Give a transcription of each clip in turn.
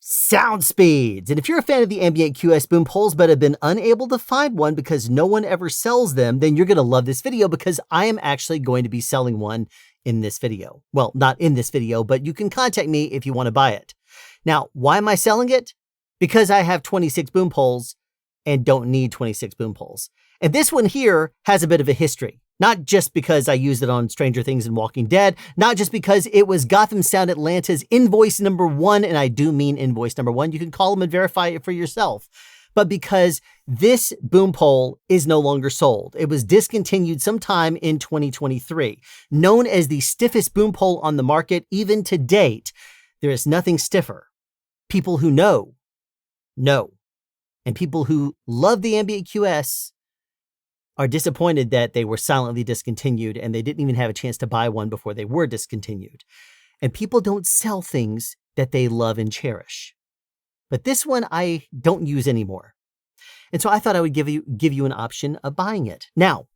sound speeds. And if you're a fan of the Ambient QS boom poles but have been unable to find one because no one ever sells them, then you're going to love this video because I am actually going to be selling one in this video. Well, not in this video, but you can contact me if you want to buy it. Now, why am I selling it? Because I have 26 boom poles and don't need 26 boom poles. And this one here has a bit of a history. Not just because I used it on Stranger Things and Walking Dead, not just because it was Gotham Sound Atlanta's invoice number 1, and I do mean invoice number 1. You can call them and verify it for yourself. But because this boom pole is no longer sold. It was discontinued sometime in 2023. Known as the stiffest boom pole on the market, even to date, there is nothing stiffer. People who know. And people who love the Ambient QS are disappointed that they were silently discontinued and they didn't even have a chance to buy one before they were discontinued. And people don't sell things that they love and cherish. But this one I don't use anymore. And so I thought I would give you an option of buying it. Now,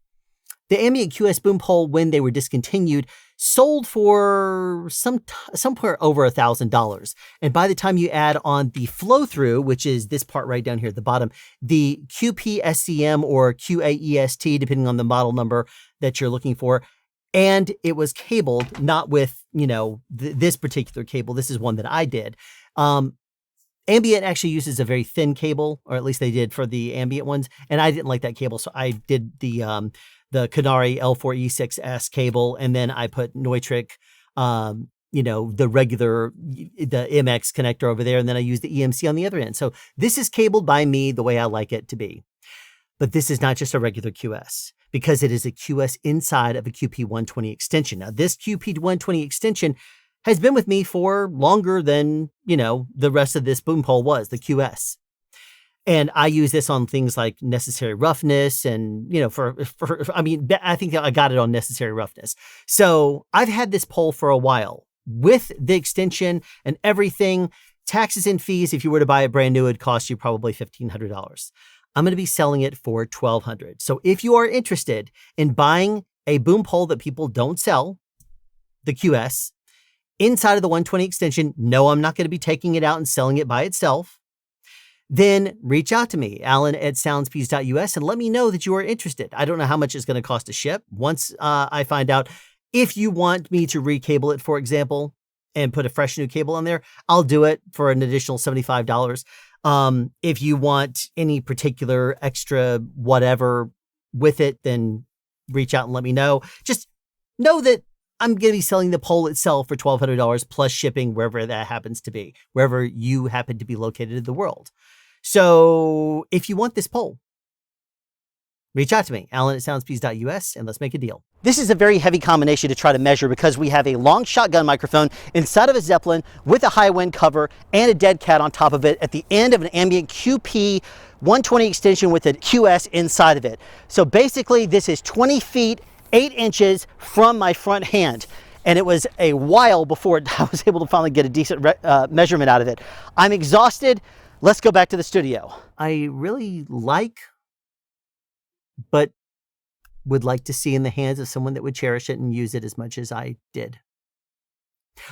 the Ambient QS boom pole, when they were discontinued, sold for somewhere over $1,000. And by the time you add on the flow through, which is this part right down here at the bottom, the QPSCM or QAEST, depending on the model number that you're looking for, and it was cabled, not with, this particular cable. This is one that I did. Ambient actually uses a very thin cable, or at least they did for the Ambient ones. And I didn't like that cable. So I did the Canary L4E6S cable. And then I put Neutrik, the regular, the MX connector over there. And then I used the EMC on the other end. So this is cabled by me the way I like it to be. But this is not just a regular QS, because it is a QS inside of a QP120 extension. Now, this QP120 extension has been with me for longer than, the rest of this boom pole was, the QS. And I use this on things like necessary roughness and, I think I got it on necessary roughness. So I've had this pole for a while with the extension and everything. Taxes and fees, if you were to buy it brand new, it'd cost you probably $1,500. I'm going to be selling it for $1,200. So if you are interested in buying a boom pole that people don't sell, the QS, inside of the 120 extension, no, I'm not going to be taking it out and selling it by itself, then reach out to me, alan@soundspeeds.us, and let me know that you are interested. I don't know how much it's going to cost to ship. Once I find out, if you want me to recable it, for example, and put a fresh new cable on there, I'll do it for an additional $75. If you want any particular extra whatever with it, then reach out and let me know. Just know that I'm going to be selling the pole itself for $1,200 plus shipping wherever that happens to be, wherever you happen to be located in the world. So if you want this pole, reach out to me, alan@soundspeeds.us, and let's make a deal. This is a very heavy combination to try to measure because we have a long shotgun microphone inside of a Zeppelin with a high wind cover and a dead cat on top of it at the end of an Ambient QP 120 extension with a QS inside of it. So basically this is 20 feet, 8 inches from my front hand. And it was a while before I was able to finally get a decent measurement out of it. I'm exhausted. Let's go back to the studio. I really like, but would like to see in the hands of someone that would cherish it and use it as much as I did.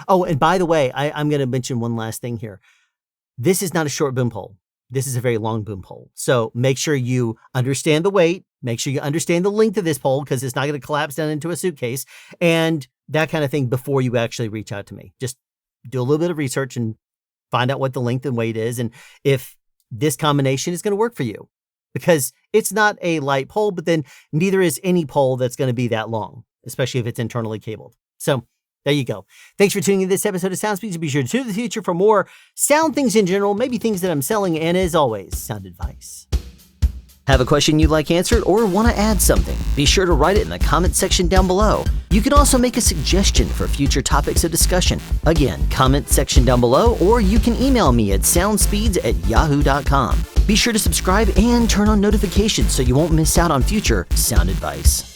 Oh, and by the way, I'm going to mention one last thing here. This is not a short boom pole. This is a very long boom pole. So make sure you understand the weight. Make sure you understand the length of this pole because it's not going to collapse down into a suitcase and that kind of thing before you actually reach out to me. Just do a little bit of research and find out what the length and weight is and if this combination is going to work for you. Because it's not a light pole, but then neither is any pole that's going to be that long, especially if it's internally cabled. So there you go. Thanks for tuning in to this episode of SoundSpeeds. Be sure to tune in the future for more sound things in general, maybe things that I'm selling, and as always, sound advice. Have a question you'd like answered or want to add something? Be sure to write it in the comment section down below. You can also make a suggestion for future topics of discussion. Again, comment section down below, or you can email me at soundspeeds@yahoo.com. Be sure to subscribe and turn on notifications so you won't miss out on future sound advice.